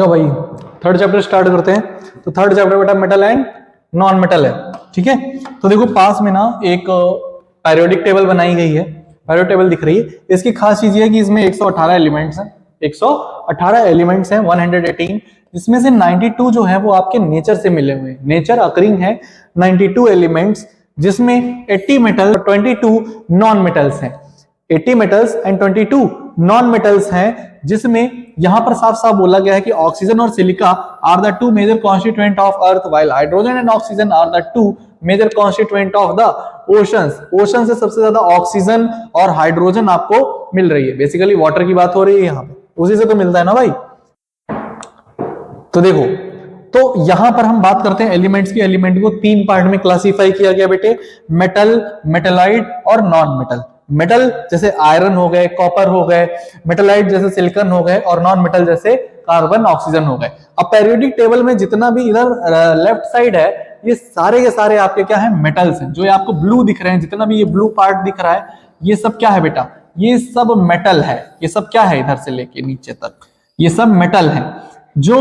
जाओ भाई third chapter start करते हैं। तो थर्ड चैप्टर बेटा मेटल एंड नॉन मेटल है, ठीक है। तो देखो पास में ना एक पेरियोडिक टेबल बनाई गई है, पेरियोडिक टेबल दिख रही है। इसकी खास चीज ये है कि इसमें 118 एलिमेंट्स हैं, 118 एलिमेंट्स हैं 118, जिसमें से 92 जो है वो आपके नेचर से मिले हुए हैं, नेचर अकरिंग है 92 एलिमेंट्स, जिसमें 80 मेटल 22 नॉन मेटल्स हैं। 80 मेटल्स एंड 22 नॉन मेटल्स हैं, जिसमें यहां पर साफ साफ बोला गया है कि ऑक्सीजन और silica are the two major constituent of earth, while hydrogen and oxygen are the two major constituent of the oceans. Ocean से सबसे ज्यादा ऑक्सीजन और हाइड्रोजन आपको मिल रही है। बेसिकली वाटर की बात हो रही है यहाँ पे, उसी से तो मिलता है ना भाई। तो देखो, तो यहां पर हम बात करते हैं एलिमेंट्स की। एलिमेंट को 3 पार्ट में क्लासिफाई किया गया बेटे, मेटल, मेटेलाइट और नॉन मेटल। मेटल जैसे आयरन हो गए, कॉपर हो गए, मेटेलाइट जैसे सिलिकॉन हो गए, और नॉन मेटल जैसे कार्बन, ऑक्सीजन हो गए। अब पेरियोडिक टेबल में जितना भी इधर लेफ्ट साइड है, ये सारे के सारे आपके क्या है, मेटल्स हैं। जो ये आपको ब्लू दिख रहे हैं, जितना भी ये ब्लू पार्ट दिख रहा है, ये सब क्या है बेटा, ये सब मेटल है। ये सब क्या है, इधर से लेके नीचे तक ये सब मेटल है। जो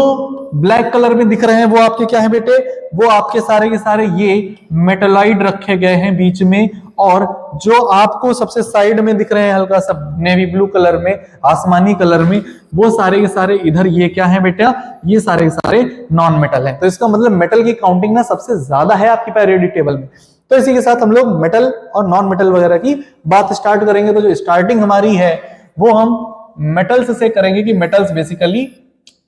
ब्लैक कलर में दिख रहे हैं वो आपके क्या है बेटे, वो आपके सारे के सारे ये मेटलाइड रखे गए हैं बीच में। और जो आपको सबसे साइड में दिख रहे हैं हल्का सा नेवी ब्लू कलर में, आसमानी कलर में, वो सारे के सारे इधर ये क्या है बेटा, ये सारे के सारे नॉन मेटल है। तो इसका मतलब मेटल की काउंटिंग ना सबसे ज्यादा है आपकी पेरियोडिक टेबल में। तो इसी के साथ हम लोग मेटल और नॉन मेटल वगैरह की बात स्टार्ट करेंगे। तो जो स्टार्टिंग हमारी है वो हम मेटल्स से करेंगे कि मेटल्स बेसिकली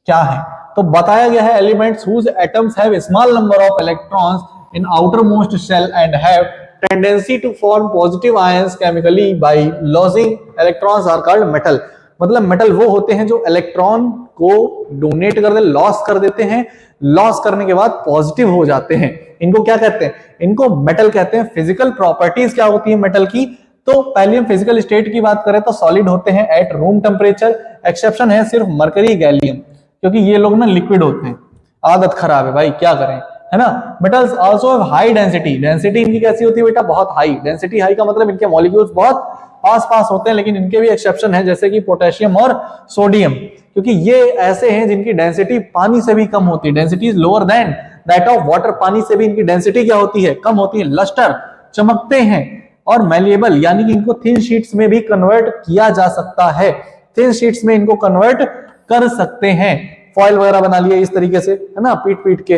क्या है। तो बताया गया है elements whose atoms have small number of electrons in outermost shell and have tendency to form positive ions chemically by losing electrons are called metal. मतलब मेटल वो होते हैं जो इलेक्ट्रॉन को डोनेट कर दे, लॉस कर देते हैं, लॉस करने के बाद पॉजिटिव हो जाते हैं। इनको क्या कहते हैं, इनको मेटल कहते हैं। फिजिकल प्रॉपर्टीज क्या होती है मेटल की, तो पहले हम फिजिकल स्टेट की बात करें तो सॉलिड होते हैं एट रूम टेम्परेचर। एक्सेप्शन है सिर्फ मरकरी, गैलियम, क्योंकि ये लोग ना लिक्विड होते हैं। आदत खराब है भाई, क्या करें, है ना। Metals also have high density. Density इनकी कैसी होती है बेटा, बहुत हाई। डेंसिटी हाई का मतलब इनके मॉलिक्यूल्स बहुत पास पास होते हैं, लेकिन इनके भी एक्सेप्शन है, जैसे कि पोटेशियम और सोडियम, क्योंकि ये ऐसे हैं जिनकी डेंसिटी पानी से भी कम होती है। Density is lower than that of water. पानी से भी इनकी डेंसिटी क्या होती है, कम होती है। लस्टर, चमकते हैं। और मैलिएबल, यानी कि इनको थिन शीट्स में भी कन्वर्ट किया जा सकता है। थिन शीट्स में इनको कन्वर्ट कर सकते हैं। फॉइल वगैरह बना लिया इस तरीके से, है ना, पीट पीट के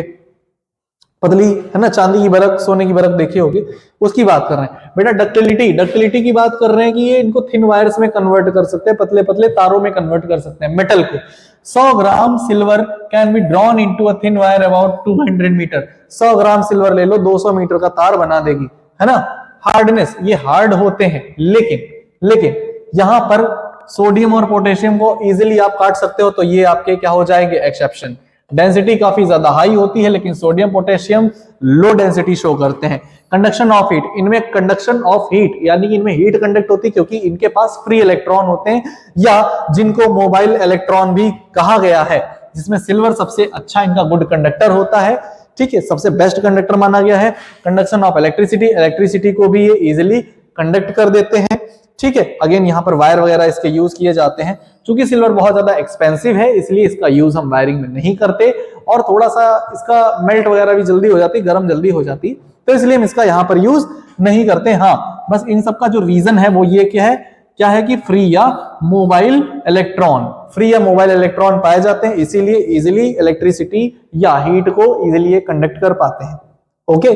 पतली, है ना, चांदी की बरक, सोने की बरक देखी होगी, उसकी बात कर रहे हैं बेटा। डक्टिलिटी, डक्टिलिटी की बात कर रहे हैं कि ये इनको थिन वायर्स में कन्वर्ट कर सकते हैं, पतले पतले तारों में कन्वर्ट कर सकते हैं मेटल को। 100 gram silver can be drawn into a thin wire about 200 metre. 100 gram silver ले लो, 200 मीटर का तार बना देगी, है ना। हार्डनेस, ये हार्ड होते हैं, लेकिन यहां पर सोडियम और पोटेशियम को इजीली आप काट सकते हो, तो ये आपके क्या हो जाएंगे, एक्सेप्शन। डेंसिटी काफी ज्यादा हाई होती है, लेकिन sodium potassium low density show करते हैं। कंडक्शन ऑफ हीट, इनमें कंडक्शन ऑफ हीट, यानी कि इनमें हीट कंडक्ट होती है क्योंकि इनके पास फ्री इलेक्ट्रॉन होते हैं, या जिनको मोबाइल इलेक्ट्रॉन भी कहा गया है, जिसमें सिल्वर सबसे अच्छा इनका गुड कंडक्टर होता है, ठीक है, सबसे बेस्ट कंडक्टर माना गया है। कंडक्शन ऑफ इलेक्ट्रिसिटी, इलेक्ट्रिसिटी को भी ये इजिली कंडक्ट कर देते हैं, ठीक है। अगेन यहाँ पर वायर वगैरह इसके यूज किए जाते हैं। चूंकि सिल्वर बहुत ज्यादा एक्सपेंसिव है, इसलिए इसका यूज हम वायरिंग में नहीं करते, और थोड़ा सा इसका मेल्ट वगैरह भी जल्दी हो जाती, गर्म जल्दी हो जाती, तो इसलिए हम इसका यहाँ पर यूज नहीं करते। हाँ, बस इन सब का जो रीजन है वो ये क्या है कि फ्री या मोबाइल इलेक्ट्रॉन पाए जाते हैं, इसीलिए इजिली इलेक्ट्रिसिटी या हीट को इजिली कंडक्ट कर पाते हैं। ओके,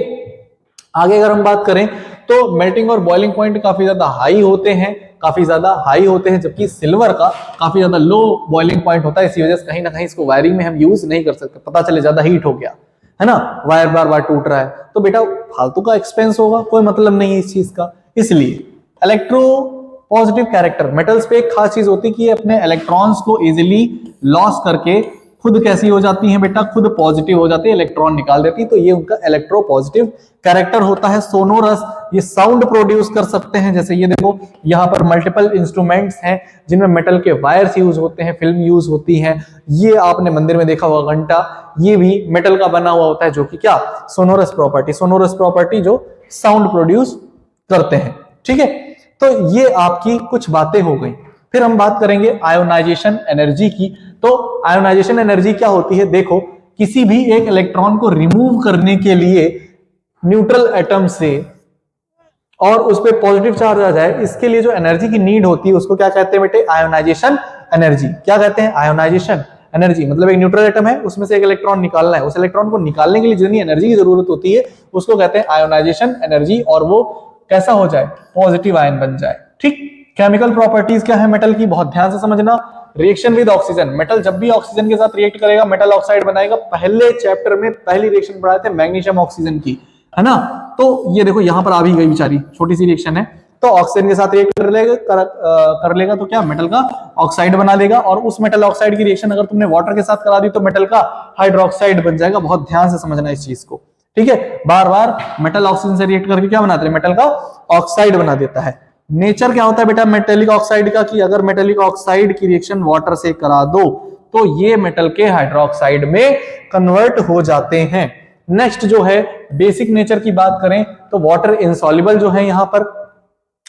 आगे अगर हम बात करें तो मेल्टिंग और बॉइलिंग पॉइंट काफी ज्यादा हाई होते हैं, जबकि सिल्वर का काफी ज्यादा लो बॉइलिंग पॉइंट होता है। इसी वजह से कहीं ना कहीं इसको वायरिंग में हम यूज नहीं कर सकते, पता चले ज्यादा हीट हो गया, है ना, वायर बार बार टूट रहा है, तो बेटा फालतू का एक्सपेंस होगा, कोई मतलब नहीं है इस चीज का। इसलिए इलेक्ट्रो पॉजिटिव कैरेक्टर, मेटल्स पे एक खास चीज होती है कि ये अपने इलेक्ट्रॉन्स को इजिली लॉस करके खुद कैसी हो जाती हैं बेटा, खुद पॉजिटिव हो जाती है, इलेक्ट्रॉन निकाल देती है, तो ये उनका इलेक्ट्रो पॉजिटिव कैरेक्टर होता है। सोनोरस, ये साउंड प्रोड्यूस कर सकते हैं, जैसे ये देखो यहाँ पर मल्टीपल इंस्ट्रूमेंट्स हैं जिनमें मेटल के वायर्स यूज होते हैं, फिल्म यूज होती है। ये आपने मंदिर में देखा होगा घंटा, ये भी मेटल का बना हुआ होता है, जो कि क्या, सोनोरस प्रॉपर्टी जो साउंड प्रोड्यूस करते हैं, ठीक है। तो ये आपकी कुछ बातें हो गई। फिर हम बात करेंगे आयोनाइजेशन एनर्जी की। तो आयोनाइजेशन एनर्जी क्या होती है, देखो किसी भी एक इलेक्ट्रॉन को रिमूव करने के लिए न्यूट्रल एटम से और उस पर पॉजिटिव चार्ज आ जाए, इसके लिए जो एनर्जी की नीड होती है उसको क्या कहते हैं बेटे, आयोनाइजेशन एनर्जी। क्या कहते हैं, आयोनाइजेशन एनर्जी। मतलब एक न्यूट्रल एटम है, उसमें से एक इलेक्ट्रॉन निकालना है, उस इलेक्ट्रॉन को निकालने के लिए जितनी एनर्जी की जरूरत होती है उसको कहते हैं आयोनाइजेशन एनर्जी, और वो कैसा हो जाए, पॉजिटिव आयन बन जाए। ठीक, केमिकल प्रॉपर्टीज क्या है मेटल की, बहुत ध्यान से समझना। रिएक्शन विद ऑक्सीजन, मेटल जब भी ऑक्सीजन के साथ रिएक्ट करेगा मेटल ऑक्साइड बनाएगा। पहले चैप्टर में पहली रिएक्शन पढ़ाए थे मैग्नीशियम ऑक्सीजन की, है ना। तो ये देखो यहां पर आ भी गई बेचारी, छोटी सी रिएक्शन है। तो ऑक्सीजन के साथ रिएक्ट कर लेगा तो क्या, मेटल का ऑक्साइड बना लेगा, और उस मेटल ऑक्साइड की रिएक्शन अगर तुमने वाटर के साथ करा दी तो मेटल का हाइड्रोक्साइड बन जाएगा। बहुत ध्यान से समझना इस चीज को, ठीक है। बार बार मेटल ऑक्सीजन से रिएक्ट करके क्या बनाते हैं, मेटल का ऑक्साइड बना देता है। नेचर क्या होता है बेटा मेटेलिक ऑक्साइड का, कि अगर मेटेलिक ऑक्साइड की रिएक्शन वाटर से करा दो तो ये मेटल के हाइड्रोक्साइड में कन्वर्ट हो जाते हैं। नेक्स्ट जो है बेसिक नेचर की बात करें तो वाटर इनसॉल्युबल जो है यहां पर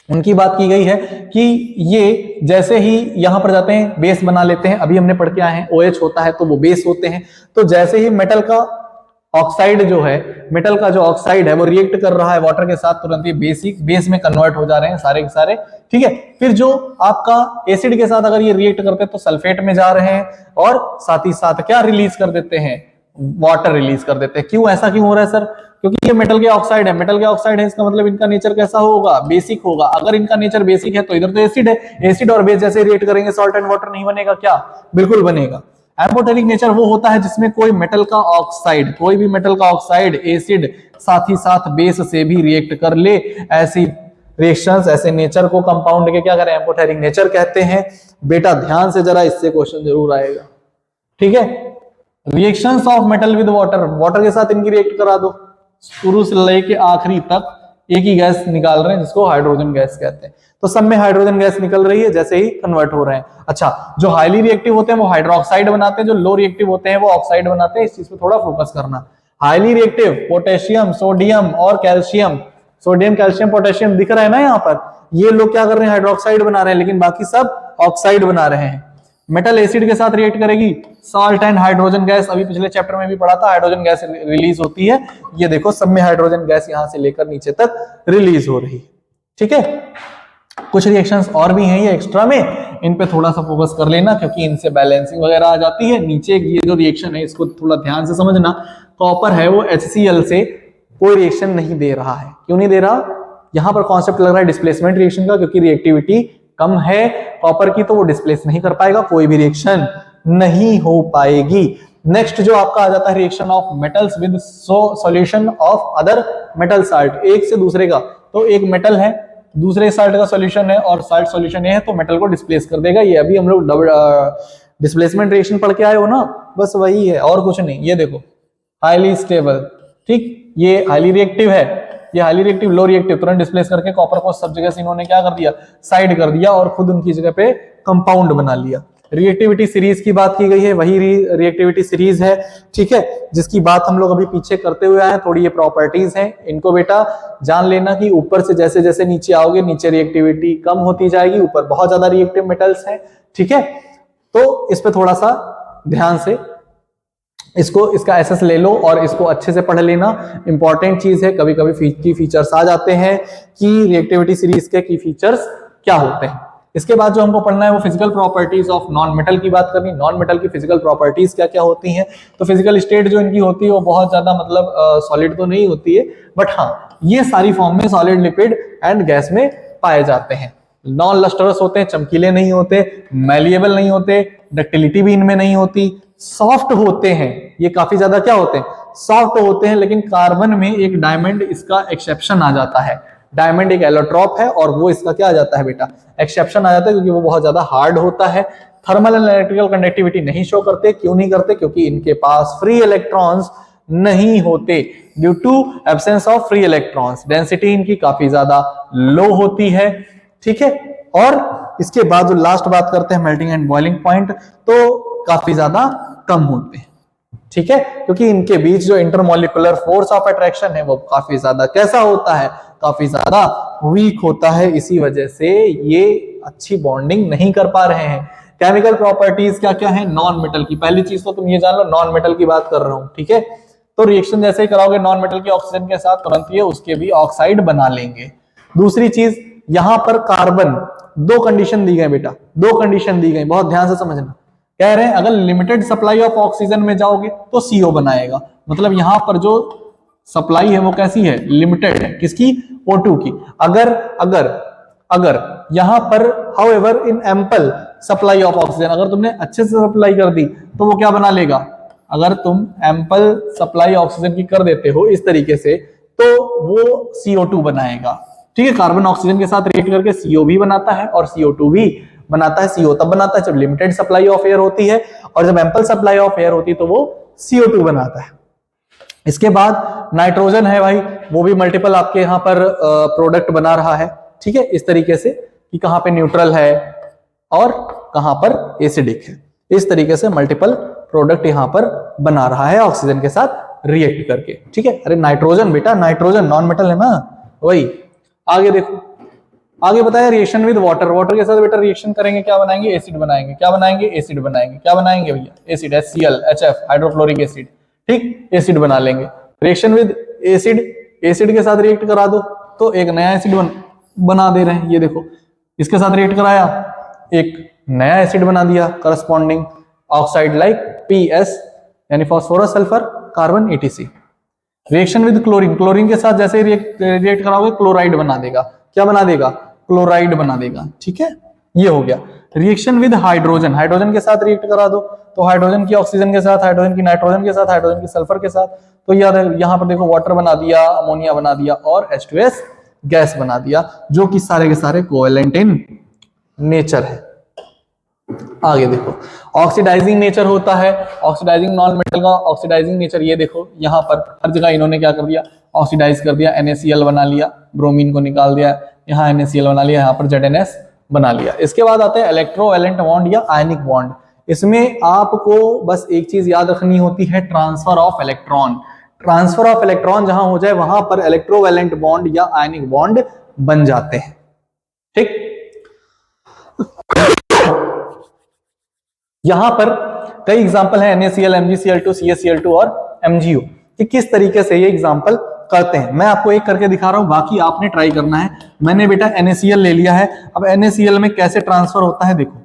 उनकी बात की गई है कि ये जैसे ही यहां पर जाते हैं बेस बना लेते हैं। अभी हमने पढ़ के आए हैं OH होता है तो वो बेस होते हैं। तो जैसे ही मेटल का ऑक्साइड जो है, मेटल का जो ऑक्साइड है वो रिएक्ट कर रहा है वाटर के साथ, तुरंत ये बेस में कन्वर्ट हो जा रहे हैं सारे के सारे, ठीक है। फिर जो आपका एसिड के साथ अगर ये रिएक्ट करते हैं तो सल्फेट में जा रहे हैं, और साथ ही साथ क्या रिलीज कर देते हैं, वाटर रिलीज कर देते हैं। क्यों, ऐसा क्यों हो रहा है सर, क्योंकि ये मेटल के ऑक्साइड है, मेटल के ऑक्साइड है, इसका मतलब इनका नेचर कैसा होगा, बेसिक होगा। अगर इनका नेचर बेसिक है तो इधर तो एसिड है, एसिड और बेस जैसे रिएक्ट करेंगे सॉल्ट एंड वाटर नहीं बनेगा क्या, बिल्कुल बनेगा। एम्फोटेरिक नेचर वो होता है जिसमें कोई मेटल का ऑक्साइड, कोई भी मेटल का ऑक्साइड एसिड साथ ही साथ बेस से भी रिएक्ट कर ले। ऐसी रिएक्शंस, ऐसे नेचर को कंपाउंड के क्या करें, एम्फोटेरिक नेचर कहते हैं। बेटा ध्यान से जरा, इससे क्वेश्चन जरूर आएगा, ठीक है। Reactions of metal with water, water के साथ इनकी रिएक्ट करा दो, शुरू से लेके आखिरी तक एक ही गैस निकाल रहे हैं जिसको हाइड्रोजन गैस कहते हैं। तो सब में हाइड्रोजन गैस निकल रही है जैसे ही कन्वर्ट हो रहे हैं। अच्छा, जो हाईली रिएक्टिव होते हैं वो हाइड्रोक्साइड बनाते हैं, जो लो रिएक्टिव होते हैं वो ऑक्साइड बनाते हैं। इस चीज पे थोड़ा फोकस करना। हाईली रिएक्टिव पोटेशियम, सोडियम और कैल्शियम, सोडियम कैल्शियम पोटेशियम दिख रहा है ना यहाँ पर, ये लोग क्या कर रहे हैं, हाइड्रोक्साइड बना रहे हैं, लेकिन बाकी सब ऑक्साइड बना रहे हैं। मेटल एसिड के साथ रिएक्ट करेगी, साल्ट एंड हाइड्रोजन गैस, अभी पिछले चैप्टर में भी पढ़ा था, हाइड्रोजन गैस रिलीज होती है। ये देखो सब में हाइड्रोजन गैस यहां से लेकर नीचे तक रिलीज हो रही है, ठीक है। कुछ रिएक्शंस और भी हैं ये एक्स्ट्रा में, इन पे थोड़ा सा फोकस कर लेना क्योंकि इनसे बैलेंसिंग वगैरह आ जाती है। नीचे ये जो रिएक्शन है इसको थोड़ा ध्यान से समझना। कॉपर है वो HCl से कोई रिएक्शन नहीं दे रहा है। क्यों नहीं दे रहा, यहां पर कॉन्सेप्ट लग रहा है डिस्प्लेसमेंट रिएक्शन का, क्योंकि रिएक्टिविटी कम है कॉपर की तो वो डिस्प्लेस नहीं कर पाएगा, कोई भी रिएक्शन नहीं हो पाएगी। नेक्स्ट जो आपका आ जाता है reaction of metals with solution of other metal salt, एक से दूसरे का, तो एक मेटल है दूसरे साल्ट का सॉल्यूशन है और साल्ट सॉल्यूशन है तो मेटल को डिस्प्लेस कर देगा। ये अभी हम लोग डिस्प्लेसमेंट रिएक्शन पढ़ के आए हो ना, बस वही है और कुछ नहीं। ये देखो हाईली स्टेबल, ठीक, ये हाईली रिएक्टिव है, ये हाईली रिएक्टिव लो रिएक्टिव, तुरंत डिस्प्लेस करके कॉपर को सब जगह से इन्होंने क्या कर दिया, साइड कर दिया और खुद उनकी जगह पे कंपाउंड बना लिया। रिएक्टिविटी सीरीज की बात की गई है, वही रिएक्टिविटी सीरीज है, ठीक है, जिसकी बात हम लोग अभी पीछे करते हुए आए हैं। थोड़ी ये प्रॉपर्टीज हैं, इनको बेटा जान लेना कि ऊपर से जैसे जैसे नीचे आओगे नीचे रिएक्टिविटी कम होती जाएगी, ऊपर बहुत ज्यादा रिएक्टिव मेटल्स हैं, ठीक है। तो इस पे थोड़ा सा ध्यान से इसका एसएस ले लो और इसको अच्छे से पढ़ लेना, इंपॉर्टेंट चीज है। कभी कभी की फीचर्स आ जाते हैं कि रिएक्टिविटी सीरीज के की फीचर्स क्या होते हैं। इसके बाद जो हमको पढ़ना है वो physical properties of non metal की बात करनी। नॉन मेटल की फिजिकल प्रॉपर्टीज क्या क्या होती हैं, तो फिजिकल स्टेट जो इनकी होती है वो बहुत ज्यादा मतलब सॉलिड तो नहीं होती है, बट हाँ ये सारी फॉर्म में सॉलिड, लिपिड एंड गैस में पाए जाते हैं। नॉन लस्टरस होते हैं, चमकीले नहीं होते, मैलिएबल नहीं होते, डक्टिलिटी भी इनमें नहीं होती, सॉफ्ट होते हैं, ये काफी ज्यादा क्या होते हैं, सॉफ्ट होते हैं। लेकिन कार्बन में एक डायमंड इसका एक्सेप्शन आ जाता है, डायमंड एक एलोट्रॉप है और वो इसका क्या आ जाता है बेटा, एक्सेप्शन आ जाता है, क्योंकि वो बहुत ज्यादा हार्ड होता है। थर्मल एंड इलेक्ट्रिकल कंडक्टिविटी नहीं शो करते, क्यों नहीं करते, क्योंकि इनके पास फ्री इलेक्ट्रॉन्स नहीं होते, due to absence of free electrons. Density इनकी काफी ज्यादा लो होती है, ठीक है। और इसके बाद जो लास्ट बात करते हैं मेल्टिंग एंड बॉइलिंग पॉइंट, तो काफी ज्यादा कम होते हैं, ठीक है, क्योंकि इनके बीच जो इंटरमोलिकुलर फोर्स ऑफ अट्रैक्शन है वो काफी ज्यादा कैसा होता है, काफी ज्यादा वीक होता है। इसी वजह से ये अच्छी बॉन्डिंग नहीं कर पा रहे हैं। केमिकल प्रॉपर्टीज क्या क्या है नॉन मेटल की, पहली चीज तो तुम ये जान लो नॉन मेटल की बात कर रहा हूं, ठीक है। तो रिएक्शन जैसे ही कराओगे नॉन मेटल की ऑक्सीजन के साथ, तुरंत ये उसके भी ऑक्साइड बना लेंगे। दूसरी चीज, यहां पर कार्बन, दो कंडीशन दी गई बेटा, दो कंडीशन दी गई, बहुत ध्यान से समझना। कह रहे हैं अगर लिमिटेड सप्लाई ऑफ ऑक्सीजन में जाओगे तो CO बनाएगा, मतलब यहां पर जो सप्लाई है वो कैसी है, लिमिटेड है, किसकी, O2 की। अगर अगर अगर यहां पर however in ample supply of oxygen, अगर तुमने अच्छे से सप्लाई कर दी तो वो क्या बना लेगा, अगर तुम एम्पल सप्लाई ऑक्सीजन की कर देते हो इस तरीके से तो वो CO2 बनाएगा, ठीक है। कार्बन ऑक्सीजन के साथ रिएक्ट करके CO भी बनाता है और CO2 भी बनाता है। CO तब बनाता है जब लिमिटेड सप्लाई ऑफ एयर होती है, और जब एम्पल सप्लाई ऑफ एयर होती है तो वो CO2 बनाता है। इसके बाद नाइट्रोजन है भाई, वो भी मल्टीपल आपके यहाँ पर प्रोडक्ट बना रहा है, ठीक है, इस तरीके से कि कहां पे न्यूट्रल है और कहां पर एसिडिक है, इस तरीके से मल्टीपल प्रोडक्ट यहां पर बना रहा है ऑक्सीजन के साथ रिएक्ट करके, ठीक है। अरे नाइट्रोजन बेटा, नाइट्रोजन नॉन मेटल है ना, वही। आगे देखो, आगे बताया रिएक्शन विद वाटर, वाटर के साथ बेटा रिएक्शन करेंगे, क्या बनाएंगे, एसिड बनाएंगे, क्या बनाएंगे, एसिड बनाएंगे, क्या बनाएंगे भैया, acid, HCl, HF, hydrochloric acid, ठीक, एसिड बना लेंगे। रिएक्शन विद एसिड, एसिड के साथ रिएक्ट करा दो तो एक नया एसिड बना दे रहे हैं, ये देखो, इसके साथ रिएक्ट कराया एक नया एसिड बना दिया करस्पॉन्डिंग ऑक्साइड लाइक PS यानी phosphorus sulphur carbon ETC। Reaction with chlorine, chlorine के साथ जैसे रिएक्ट कराओगे क्लोराइड बना देगा, क्या बना देगा, क्लोराइड बना देगा, ठीक है, ये हो गया। रिएक्शन विद हाइड्रोजन, हाइड्रोजन के साथ रिएक्ट करा दो तो हाइड्रोजन की ऑक्सीजन के साथ, हाइड्रोजन की नाइट्रोजन के साथ, हाइड्रोजन की सल्फर के साथ, तो यहाँ पर देखो वाटर बना दिया, अमोनिया बना दिया और H2S गैस बना दिया, जो कि सारे के सारे कोवेलेंट इन नेचर है। आगे देखो, ऑक्सीडाइजिंग नेचर होता है, ऑक्सीडाइजिंग नॉन मेटल का ऑक्सीडाइजिंग नेचर, ये देखो यहाँ पर हर जगह इन्होंने क्या कर दिया, ऑक्सीडाइज कर दिया, NaCl बना लिया, ब्रोमीन को निकाल दिया, यहाँ NaCl बना लिया, यहाँ पर ZNS बना लिया। इसके बाद आता है इलेक्ट्रोवैलेंट बॉन्ड या आयनिक बॉन्ड। इसमें आपको बस एक चीज याद रखनी होती है, transfer of electron. Transfer of electron जहां हो जाए वहां पर इलेक्ट्रोवैलेंट बॉन्ड या आयनिक बॉन्ड बन जाते हैं, ठीक। यहां पर कई एग्जांपल है NaCl, MgCl2, CaCl2 और MgO कि किस तरीके से ये एग्जांपल करते हैं। मैं आपको एक करके दिखा रहा हूं, बाकी आपने ट्राई करना है। मैंने बेटा NaCl ले लिया है, अब NaCl में कैसे ट्रांसफर होता है देखो,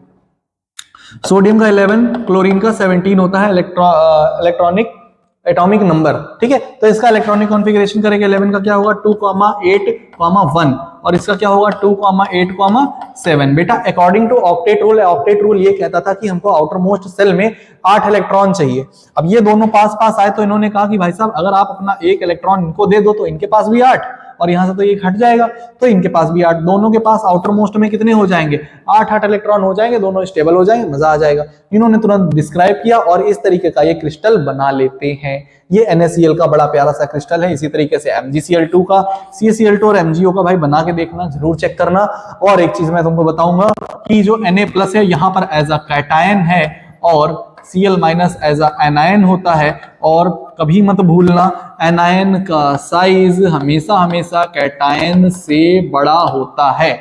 सोडियम का 11, क्लोरीन का 17 होता है इलेक्ट्रॉनिक एटॉमिक नंबर, ठीक है। तो इसका इलेक्ट्रॉनिक कॉन्फ़िगरेशन करेंगे, 11 का क्या होगा 2,8,1 और इसका क्या होगा 2,8,7। बेटा according to octet rule, octet rule ये कहता था कि हमको आउटर मोस्ट सेल में 8 इलेक्ट्रॉन चाहिए। अब ये दोनों पास पास आए तो इन्होंने कहा कि भाई साहब अगर आप अपना एक इलेक्ट्रॉन इनको दे दो तो इनके पास भी 8 और यहां से तो ये हट जाएगा तो इनके पास भी 8, दोनों के पास आउटर मोस्ट में कितने हो जाएंगे 8 इलेक्ट्रॉन हो जाएंगे, दोनों स्टेबल हो जाएंगे, मजा आ जाएगा। इन्होंने तुरंत डिस्क्राइब किया और इस तरीके का ये क्रिस्टल बना लेते हैं। ये NaCl का बड़ा प्यारा सा क्रिस्टल है। इसी तरीके से MgCl2 का, CaCl2 और MgO का भाई बना के देखना, जरूर चेक करना। और एक चीज मैं तुमको बताऊंगा कि जो Na+ है यहाँ पर एज अ कैटायन है और Cl- एज अ एनायन होता है। और कभी मत भूलना एनायन का साइज हमेशा हमेशा कैटायन से बड़ा होता है,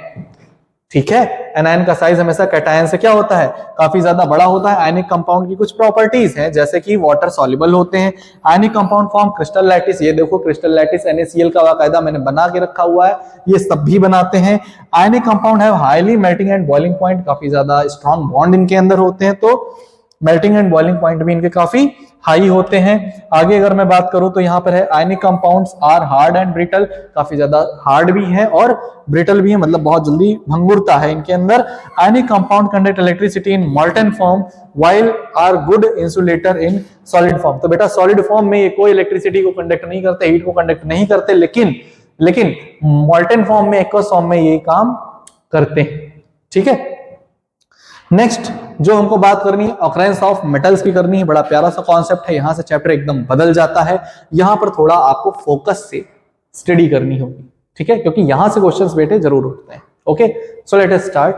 ठीक है। एनायन का साइज हमेशा कैटायन से क्या होता है, काफी ज्यादा बड़ा होता है। आयनिक कंपाउंड की कुछ प्रॉपर्टीज हैं जैसे कि वाटर सॉल्युबल होते हैं। Ionic compound form crystal lattice, ये देखो क्रिस्टल लैटिस NaCl का बाकायदा मैंने बना के रखा हुआ है, ये सब भी बनाते हैं। आयनिक कंपाउंड है highly melting and boiling point, काफी ज्यादा स्ट्रॉन्ग बॉन्ड इनके अंदर होते हैं, तो मेल्टिंग एंड बॉइलिंग पॉइंट भी इनके काफी हाई होते हैं। आगे अगर मैं बात करूं तो यहाँ पर है ionic compounds are hard and brittle, काफी ज्यादा हार्ड भी है और ब्रिटल भी है, मतलब बहुत जल्दी भंगुरता है इनके अंदर। Ionic compound conduct electricity in molten form while are good insulator in solid form. तो बेटा सॉलिड फॉर्म में ये कोई इलेक्ट्रिसिटी को कंडक्ट नहीं करते, हीट को कंडक्ट नहीं करते, लेकिन मॉल्टन फॉर्म में, एक्वस फॉर्म में ये काम करते हैं, ठीक है। नेक्स्ट जो हमको बात करनी है ऑकरेंस ऑफ मेटल्स की करनी है, बड़ा प्यारा सा कॉन्सेप्ट है, यहां से चैप्टर एकदम बदल जाता है। यहां पर थोड़ा आपको फोकस से स्टडी करनी होगी, ठीक है, क्योंकि यहां से क्वेश्चंस बेटे जरूर उठते हैं। Okay, so let us start.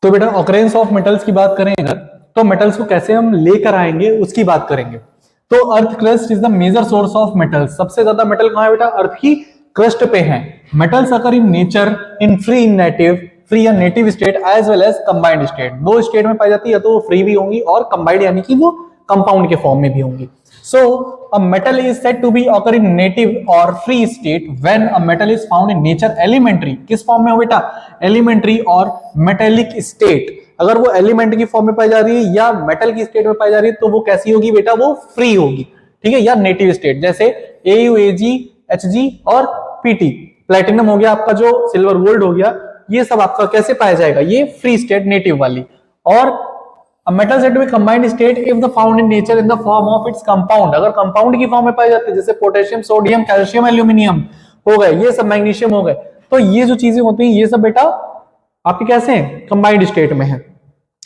तो बेटा ऑकरेंस ऑफ मेटल्स की बात करें अगर, तो मेटल्स को कैसे हम लेकर आएंगे उसकी बात करेंगे। तो earth crust is the major source of metals. सबसे ज्यादा मेटल कहां है बेटा, अर्थ की क्रस्ट पे हैं। Metals occur in nature in free in native free या native state as well as combined state. दो स्टेट में पाई जाती है, या तो वो फ्री भी होंगी और कंबाइंड यानी कि वो कंपाउंड के फॉर्म में भी होंगी। So a metal is said to be occur in native और free state when a metal is found in nature elementary, किस फॉर्म में हो बेटा, एलिमेंट्री और मेटेलिक स्टेट। अगर वो एलिमेंट की फॉर्म में पाई जा रही है या मेटल की स्टेट में पाई जा रही है तो वो कैसी होगी बेटा, वो फ्री होगी, ठीक है, या नेटिव स्टेट, जैसे AU, AG, HG और PT। प्लेटिनम हो गया आपका, जो सिल्वर गोल्ड हो गया, ये सब आपका कैसे पाया जाएगा, ये फ्री स्टेट नेटिव वाली। और a metal said to be combined state if the found in nature in the form of its compound, अगर कंपाउंड की फॉर्म में पाए जाते हैं जैसे पोटेशियम, सोडियम, कैल्शियम, एल्यूमिनियम हो गए, ये सब मैग्नीशियम हो गए, तो ये जो चीजें होती हैं ये सब बेटा आपके कैसे हैं, कंबाइंड स्टेट में है।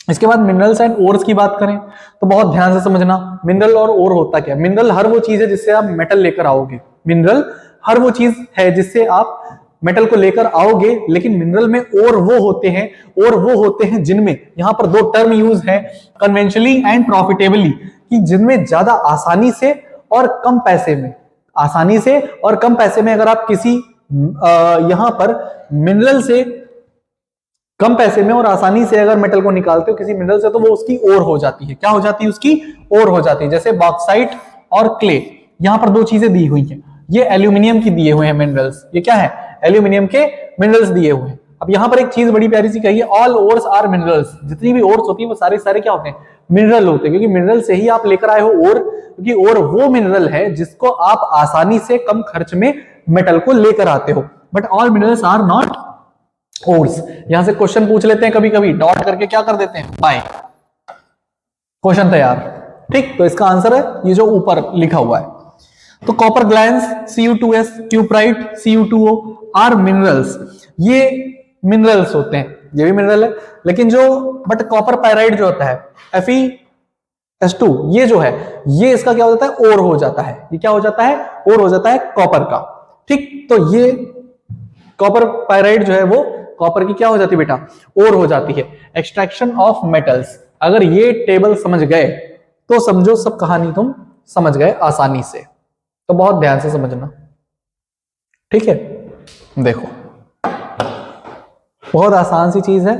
इसके बाद मिनरल्स एंड ओर्स की बात करें तो बहुत ध्यान से समझना, मिनरल और ओर होता क्या है। मिनरल हर वो चीज है जिससे आप मेटल लेकर आओगे, मिनरल हर वो चीज है जिससे आप मेटल को लेकर आओगे, लेकिन मिनरल में और वो होते हैं जिनमें, यहां पर दो टर्म यूज है, कन्वेंशनली एंड प्रॉफिटेबली, कि जिनमें ज्यादा आसानी से और कम पैसे में अगर आप किसी यहां पर मिनरल से कम पैसे में और आसानी से अगर मेटल को निकालते हो किसी मिनरल से, तो वो उसकी ओर हो जाती है। क्या हो जाती है, उसकी ओर हो जाती है, जैसे बॉक्साइट और क्ले। यहां पर दो चीजें दी हुई हैं, ये एल्यूमिनियम की दिए हुए हैं मिनरल्स, ये क्या है, एल्यूमिनियम के मिनरल्स दिए हुए हैं। अब यहां पर एक चीज बड़ी प्यारी सी कही है, ऑल ओर्स आर मिनरल्स, जितनी भी ओर्स होती है वो सारे क्या होते हैं, मिनरल होते हैं, क्योंकि मिनरल से ही आप लेकर आए हो ओर, क्योंकि ओर वो मिनरल है जिसको आप आसानी से कम खर्च में मेटल को लेकर आते हो। But all minerals are not ores. यहां से क्वेश्चन पूछ लेते हैं कभी कभी, डॉट करके क्या कर देते हैं, बाय, क्वेश्चन तैयार, ठीक। तो इसका आंसर है ये जो ऊपर लिखा हुआ है। तो copper glance, Cu2s, cuprite, Cu2o are minerals, ये मिनरल्स होते हैं, ये भी मिनरल है, लेकिन जो बट कॉपर पायराइड जो होता है Fe(S2), ये जो है ये इसका क्या हो जाता है, ओर हो जाता है, ये क्या हो जाता है, ओर हो जाता है कॉपर का, ठीक। तो ये कॉपर पायराइड जो है वो कॉपर की क्या हो जाती है बेटा, ओर हो जाती है। एक्सट्रैक्शन ऑफ मेटल्स, अगर ये टेबल समझ गए तो समझो सब कहानी तुम समझ गए आसानी से, तो बहुत ध्यान से समझना, ठीक है। देखो बहुत आसान सी चीज है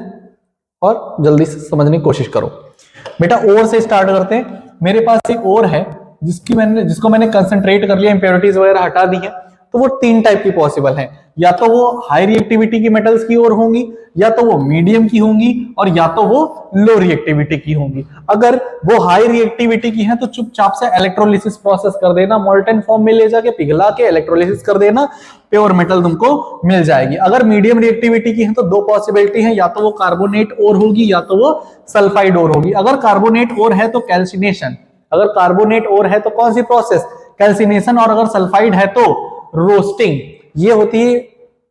और जल्दी से समझने की कोशिश करो बेटा। ओर से स्टार्ट करते हैं। मेरे पास एक ओर है जिसको मैंने कंसंट्रेट कर लिया, इंप्योरिटीज वगैरह हटा दी है, तो वो तीन टाइप की पॉसिबल है, या तो वो हाई रिएक्टिविटी की मेटल्स की ओर होंगी, या तो वो मीडियम की होंगी, और या तो वो लो रिएक्टिविटी की होंगी। अगर वो हाई रिएक्टिविटी की है तो चुपचाप से इलेक्ट्रोलिसिस प्रोसेस कर देना, मोल्टन फॉर्म में ले जाके पिघला के इलेक्ट्रोलिसिस कर देना, प्योर मेटल तुमको मिल जाएगी। अगर मीडियम रिएक्टिविटी की है तो दो पॉसिबिलिटी है, या तो वो कार्बोनेट ओर होगी या तो वो सल्फाइड ओर होगी। अगर कार्बोनेट ओर है तो कैल्सिनेशन, अगर कार्बोनेट ओर है तो कौन सी प्रोसेस, कैल्सिनेशन, और अगर सल्फाइड है तो रोस्टिंग। ये होती है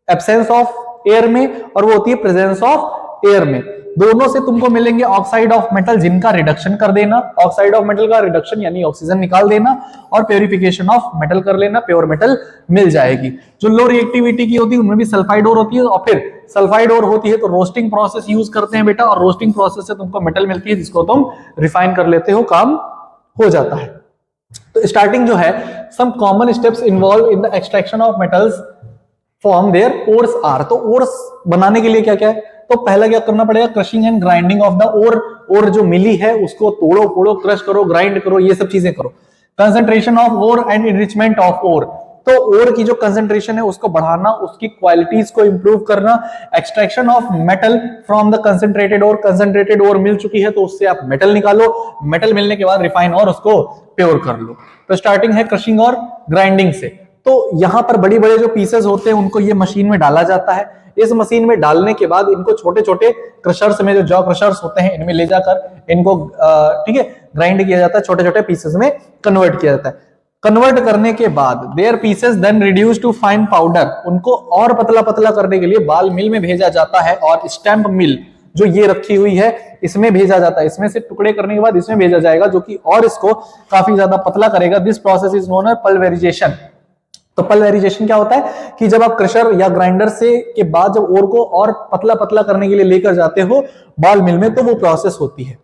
एब्सेंस ऑफ एयर में और वो होती है प्रेजेंस ऑफ एयर में। दोनों से तुमको मिलेंगे ऑक्साइड ऑफ मेटल, जिनका रिडक्शन कर देना, ऑक्साइड ऑफ मेटल का रिडक्शन यानी ऑक्सीजन निकाल देना, और प्योरिफिकेशन ऑफ मेटल कर लेना, प्योर मेटल मिल जाएगी। जो लो रिएक्टिविटी की होती है उनमें भी सल्फाइड ओर होती है, और फिर सल्फाइड ओर होती है तो रोस्टिंग प्रोसेस यूज करते हैं बेटा, और रोस्टिंग प्रोसेस से तुमको मेटल मिलती है जिसको तुम रिफाइन कर लेते हो, काम हो जाता है। तो स्टार्टिंग जो है, some common steps involved in the extraction of metals from their ores are. तो ओर्स बनाने के लिए क्या क्या है, तो पहला क्या करना पड़ेगा, crushing and grinding of the ore. Ore जो मिली है उसको तोड़ो फोड़ो, क्रश करो, ग्राइंड करो, ये सब चीजें करो। Concentration of ore and enrichment of ore, तो ओर की जो कंसंट्रेशन है उसको बढ़ाना, उसकी क्वालिटीज को इंप्रूव करना। Extraction of metal from the concentrated ore, concentrated ore मिल चुकी है तो उससे आप मेटल निकालो, मेटल मिलने के बाद रिफाइन और उसको प्योर कर लो। तो स्टार्टिंग है क्रशिंग और ग्राइंडिंग से। तो यहां पर बड़े बड़े जो पीसेस होते हैं उनको ये मशीन में डाला जाता है। इस मशीन में डालने के बाद इनको छोटे छोटे क्रशर्स में, जो जॉ क्रशर्स होते हैं, इनमें ले जाकर इनको ठीक है ग्राइंड किया जाता है, छोटे छोटे पीसेस में कन्वर्ट किया जाता है। कन्वर्ट करने के बाद their pieces then reduce to fine powder, उनको और पतला पतला करने के लिए बाल मिल में भेजा जाता है, और स्टैंप मिल जो ये रखी हुई है इसमें भेजा जाता है। इसमें से टुकड़े करने के बाद इसमें भेजा जाएगा, जो कि और इसको काफी ज्यादा पतला करेगा। This process is known as pulverisation. तो पल्वेराइजेशन क्या होता है कि जब आप क्रशर या ग्राइंडर से के बाद जब ओर को और पतला पतला करने के लिए लेकर जाते हो बाल मिल में, तो वो प्रोसेस होती है।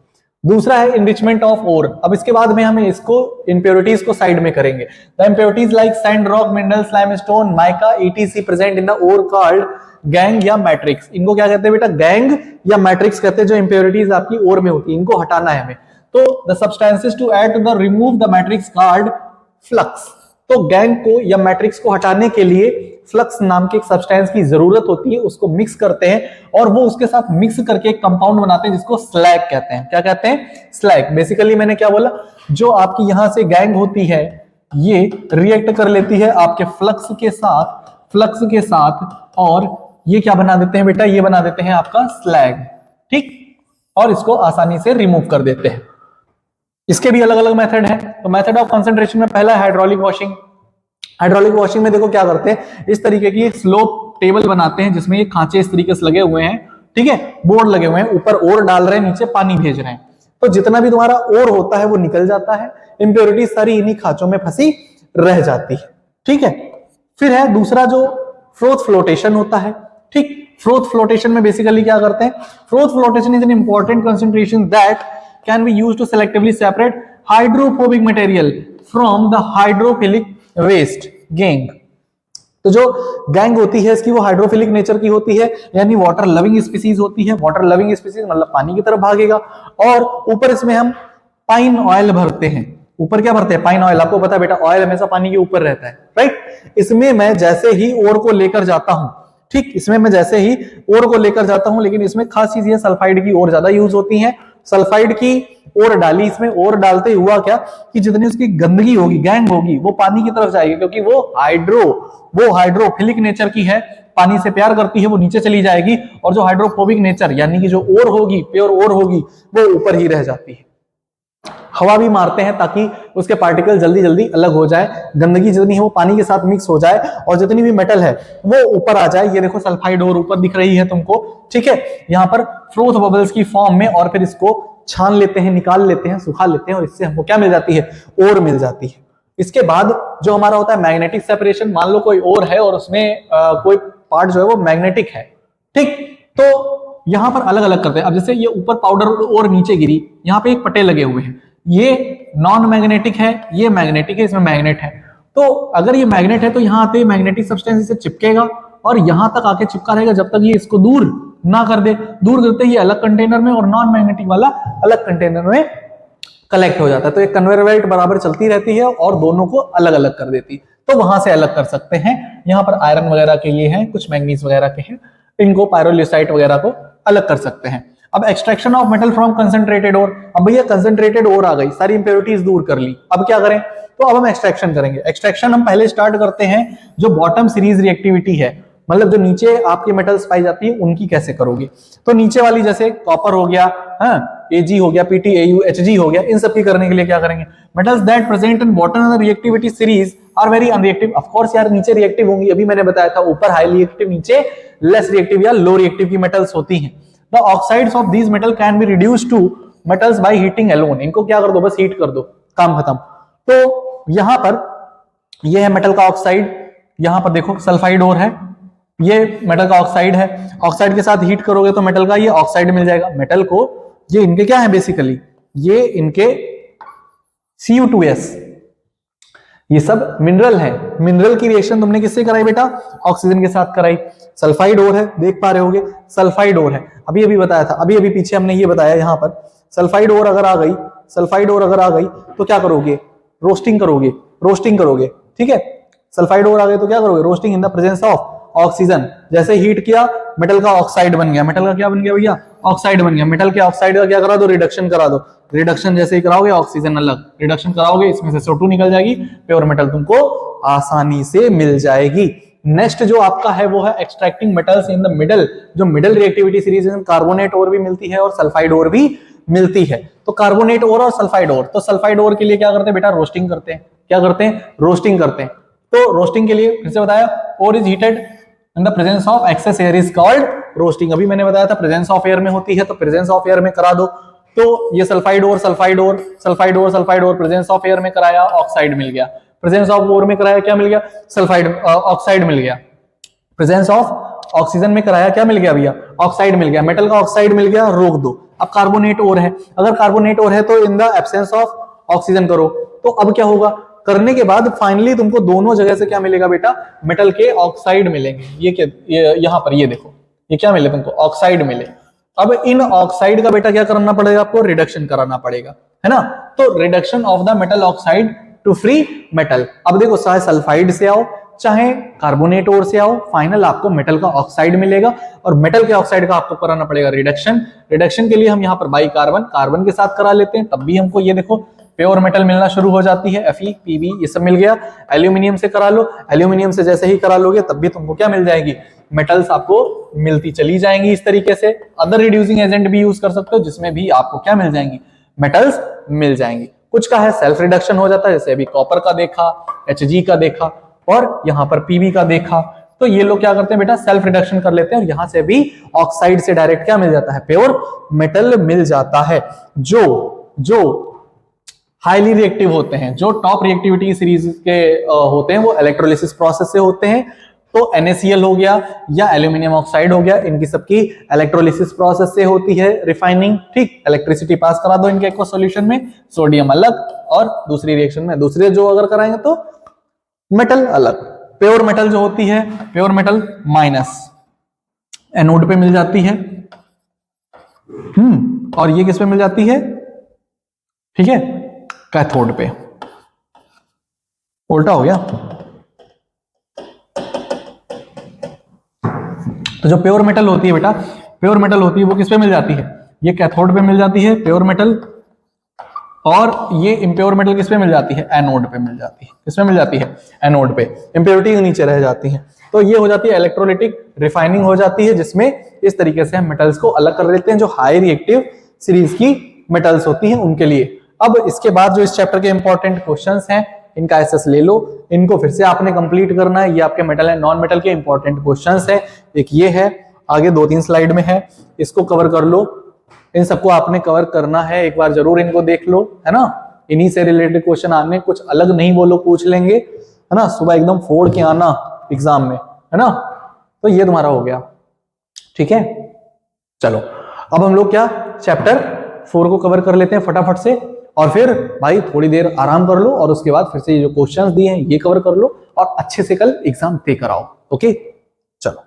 दूसरा है इनरिचमेंट ऑफ ओर। अब इसके बाद में हमें इसको इंप्योरिटीज को साइड में करेंगे। The impurities like sand, rock, minerals, limestone, mica, etc present in the ore called gangue या मैट्रिक्स। इनको क्या कहते हैं बेटा? गैंग या मैट्रिक्स कहते हैं। जो इंप्योरिटीज आपकी ओर में होती है, इनको हटाना है हमें। तो the substances to add to the remove the matrix called flux. तो गैंग को या मैट्रिक्स को हटाने के लिए फ्लक्स नाम के एक सब्सटेंस की जरूरत होती है, उसको मिक्स करते हैं और वो उसके साथ मिक्स करके एक कंपाउंड बनाते हैं जिसको स्लैग कहते हैं। क्या कहते हैं? स्लैग। बेसिकली मैंने क्या बोला, जो आपकी यहां से गैंग होती है ये रिएक्ट कर लेती है आपके फ्लक्स के साथ और ये क्या बना देते हैं बेटा? ये बना देते हैं आपका स्लैग। ठीक, और इसको आसानी से रिमूव कर देते हैं। इसके भी अलग अलग मेथड है। तो मेथड ऑफ कंसंट्रेशन में पहला है हाइड्रोलिक वॉशिंग। हाइड्रोलिक वॉशिंग में देखो क्या करते हैं, इस तरीके की स्लोप टेबल बनाते हैं जिसमें ये खांचे इस तरीके से लगे हुए हैं, ठीक है, बोर्ड लगे हुए हैं, ऊपर ओर डाल रहे हैं, नीचे पानी भेज रहे हैं। तो जितना भी तुम्हारा ओर होता है वो निकल जाता है, इंप्योरिटी सारी इन्हीं खांचों में फंसी रह जाती है। ठीक है, फिर है दूसरा जो फ्रोथ फ्लोटेशन होता है। ठीक, फ्रोथ फ्लोटेशन में बेसिकली क्या करते हैं? Froth flotation is an important concentration that can be used to selectively separate hydrophobic material from the hydrophilic waste gangue. तो जो गैंग होती है इसकी वो हाइड्रोफिलिक नेचर की होती है, यानी वाटर लविंग स्पीसीज होती है। वाटर लविंग स्पीसीज मतलब पानी की तरफ भागेगा। और ऊपर इसमें हम पाइन ऑयल भरते हैं। ऊपर क्या भरते हैं? Pine oil. आपको पता है बेटा ऑयल हमेशा पानी के ऊपर रहता है, राइट। इसमें मैं जैसे ही ओर को लेकर जाता हूं, ठीक, इसमें मैं जैसे ही ओर को लेकर जाता हूं, लेकिन इसमें खास चीज ये सल्फाइड की ओर ज्यादा यूज होती है। सल्फाइड की ओर डाली, इसमें ओर डालते हुआ क्या कि जितनी उसकी गंदगी होगी, गैंग होगी, वो पानी की तरफ जाएगी, क्योंकि वो हाइड्रोफिलिक नेचर की है, पानी से प्यार करती है, वो नीचे चली जाएगी। और जो हाइड्रोफोबिक नेचर यानी कि जो ओर होगी, प्योर ओर होगी, वो ऊपर ही रह जाती है। हवा भी मारते हैं ताकि उसके पार्टिकल जल्दी जल्दी अलग हो जाए, गंदगी जितनी है वो पानी के साथ मिक्स हो जाए और जितनी भी मेटल है वो ऊपर आ जाए। ये देखो सल्फाइड ओर ऊपर दिख रही है तुमको, ठीक है, यहाँ पर फ्रोथ बबल्स की फॉर्म में। और फिर इसको छान लेते हैं, निकाल लेते हैं, सुखा लेते हैं और इससे हमको क्या मिल जाती है? ओर मिल जाती है। इसके बाद जो हमारा होता है मैग्नेटिक सेपरेशन। मान लो कोई ओर है और उसमें कोई पार्ट जो है वो मैग्नेटिक है, ठीक, तो यहां पर अलग अलग करते हैं। अब जैसे ये ऊपर पाउडर और नीचे गिरी, यहाँ पे एक पट्टे लगे हुए हैं, ये नॉन मैग्नेटिक है, ये मैग्नेटिक है, इसमें मैग्नेट है। तो अगर ये मैग्नेट है तो यहाँ आते मैग्नेटिक सब्सटेंस इसे चिपकेगा और यहां तक आके चिपका रहेगा जब तक ये इसको दूर ना कर दे। दूर करते ही अलग कंटेनर में और नॉन मैग्नेटिक वाला अलग कंटेनर में कलेक्ट हो जाता है। तो एक कन्वेयर बेल्ट बराबर चलती रहती है और दोनों को अलग अलग कर देती है। तो वहां से अलग कर सकते हैं। यहाँ पर आयरन वगैरह के ये हैं, कुछ मैंगनीज वगैरह के हैं, इनको पायरोलिसाइट वगैरह को अलग कर सकते हैं। अब extraction of metal from concentrated ore. अब भैया कंसंट्रेटेड ओर आ गई, सारी इंप्योरिटीज दूर कर ली, अब क्या करें? तो अब हम एक्सट्रैक्शन करेंगे। एक्सट्रैक्शन हम पहले स्टार्ट करते हैं जो बॉटम सीरीज रिएक्टिविटी है, मतलब जो नीचे आपकी मेटल्स पाई जाती है उनकी कैसे करोगे। तो नीचे वाली जैसे कॉपर हो गया, Ag हो गया, Pt, Au, Hg हो गया, इन सब की करने के लिए क्या करेंगे? Metals that present in bottom of the reactivity series are very unreactive. Of course यार नीचे रिएक्टिव होंगी, अभी मैंने बताया था ऊपर हाई रिएक्टिव, नीचे लेस रिएक्टिव या लो रिएक्टिव की मेटल्स होती हैं। The oxides of these metal can be reduced to metals by heating alone। इनको क्या कर दो? बस हीट कर दो, काम खत्म। तो यहां पर ये है मेटल का ऑक्साइड, यहां पर देखो सल्फाइड ओर है, ये मेटल का ऑक्साइड है। ऑक्साइड के साथ हीट करोगे तो मेटल का ये ऑक्साइड मिल जाएगा। मेटल को ये इनके क्या है बेसिकली? ये इनके Cu2s, ये सब मिनरल है। मिनरल की रिएक्शन तुमने किससे कराई बेटा? ऑक्सीजन के साथ कराई। सल्फाइड ओर है, देख पा रहे होगे, सल्फाइड ओर है, अभी अभी बताया था, अभी अभी पीछे हमने ये बताया। यहां पर सल्फाइड ओर अगर आ गई, सल्फाइड ओर अगर आ गई तो क्या करोगे? रोस्टिंग करोगे, रोस्टिंग करोगे, ठीक है। सल्फाइड ओर आ गई तो क्या करोगे? Roasting in the presence of oxygen. जैसे हीट किया, मेटल का ऑक्साइड बन गया। मेटल का क्या बन गया भैया? ऑक्साइड बन गया। मेटल के ऑक्साइड का क्या करा दो? रिडक्शन करा दो। रिडक्शन जैसे ही कराओगे, ऑक्सीजन अलग, रिडक्शन कराओगे, इसमें से CO2 निकल जाएगी, प्योर मेटल तुमको आसानी से मिल जाएगी। नेक्स्ट जो आपका है वो है extracting metals in the middle. जो मिडल रिएक्टिविटी सीरीज में कार्बोनेट ओर भी मिलती है और सल्फाइड ओर भी मिलती है। तो कार्बोनेट ओर और सल्फाइड ओर, तो सल्फाइड ओर के लिए क्या करते हैं बेटा? रोस्टिंग करते हैं। क्या करते हैं? रोस्टिंग करते हैं। तो रोस्टिंग के लिए फिर से बताया, ore is heated in the presence of excess air is called roasting. अभी मैंने बताया था प्रेजेंस ऑफ एयर में होती है, तो प्रेजेंस ऑफ एयर में करा दो। तो ये sulphide ore, sulphide ore, sulphide ore, sulphide ore, presence of air में कराया, ऑक्साइड मिल गया। प्रेजेंस ऑफ ओर में कराया, क्या मिल गया? सल्फाइड ऑक्साइड मिल गया। प्रेजेंस ऑफ ऑक्सीजन में कराया, क्या मिल गया भैया, ऑक्साइड मिल गया, मेटल का ऑक्साइड मिल गया, रोक दो। अब कार्बोनेट और है, अगर कार्बोनेट और है तो in the absence of oxygen करो। तो अब क्या होगा, करने के बाद फाइनली तुमको दोनों जगह से क्या मिलेगा बेटा, मेटल के ऑक्साइड मिलेंगे। ये क्या, यहां पर ये देखो, ये क्या मिले तुमको, ऑक्साइड मिले। अब इन ऑक्साइड का बेटा क्या करना पड़ेगा आपको, रिडक्शन कराना पड़ेगा, है ना। तो reduction of the metal oxide to free metal. अब देखो चाहे सल्फाइड से आओ चाहे कार्बोनेट और से आओ, फाइनल आपको मेटल का ऑक्साइड मिलेगा और मेटल के ऑक्साइड का आपको कराना पड़ेगा रिडक्शन। रिडक्शन के लिए हम यहाँ पर बाई कार्बन, कार्बन के साथ करा लेते हैं, तब भी हमको ये देखो प्योर मेटल मिलना शुरू हो जाती है, Fe, Pb ये सब मिल गया। एल्यूमिनियम से करा लो, एल्यूमिनियम से जैसे ही करा लोगे तब भी तुमको क्या मिल जाएगी, मेटल्स आपको मिलती चली जाएंगी इस तरीके से। अदर रिड्यूसिंग एजेंट भी यूज कर सकते हो जिसमें भी आपको क्या मिल जाएंगी, मेटल्स मिल जाएंगी। कुछ का है सेल्फ रिडक्शन हो जाता है, जैसे अभी कॉपर का देखा, Hg का देखा और यहाँ पर Pb का देखा। तो ये लोग क्या करते हैं बेटा, सेल्फ रिडक्शन कर लेते हैं और यहां से भी ऑक्साइड से डायरेक्ट क्या मिल जाता है, प्योर मेटल मिल जाता है। जो हाईली रिएक्टिव होते हैं, जो टॉप रिएक्टिविटी सीरीज के होते हैं, वो इलेक्ट्रोलिसिस प्रोसेस से होते हैं। तो NaCl हो गया या एल्यूमिनियम ऑक्साइड हो गया, इनकी सबकी इलेक्ट्रोलिसिस प्रोसेस से होती है रिफाइनिंग। ठीक, इलेक्ट्रिसिटी पास करा दो इनके एक्वा सॉल्यूशन में, सोडियम अलग और दूसरी रिएक्शन में दूसरे जो अगर कराएंगे तो मेटल अलग। प्योर मेटल जो होती है, प्योर मेटल माइनस एनोड पे मिल जाती है, और ये किस पे मिल जाती है, ठीक है, कैथोड पे। उल्टा हो गया। तो जो प्योर मेटल होती है बेटा, प्योर मेटल होती है वो किस पे मिल जाती है, ये कैथोड पे मिल जाती है प्योर मेटल, और ये इम्प्योर मेटल किस पे मिल जाती है, एनोड पे मिल जाती है। किस पे मिल जाती है, एनोड पे। इम्प्योरिटी नीचे रह जाती है। तो ये हो जाती है इलेक्ट्रोलिटिक रिफाइनिंग हो जाती है, जिसमें इस तरीके से हम मेटल्स को अलग कर देते हैं जो हाई रिएक्टिव सीरीज की मेटल्स होती हैं उनके लिए। अब इसके बाद जो इस चैप्टर के इंपॉर्टेंट क्वेश्चंस हैं, इनका एसएस ले लो, इनको फिर से आपने कंप्लीट करना है। ये आपके मेटल एंड नॉन मेटल के इंपॉर्टेंट क्वेश्चंस है। एक ये है, आगे 2-3 स्लाइड में है, इसको कवर कर लो। इन सबको आपने कवर करना है, एक बार जरूर इनको देख लो, है ना। इन्हीं से रिलेटेड क्वेश्चन आने, कुछ अलग नहीं वो लोग पूछ लेंगे, है ना। सुबह एकदम फोड़ के आना एग्जाम में, है ना। तो ये तुम्हारा हो गया, ठीक है। चलो अब हम लोग क्या चैप्टर 4 को कवर कर लेते हैं फटाफट से, और फिर भाई थोड़ी देर आराम कर लो और उसके बाद फिर से ये जो क्वेश्चंस दिए हैं ये कवर कर लो और अच्छे से कल एग्जाम दे कर आओ। ओके, चलो।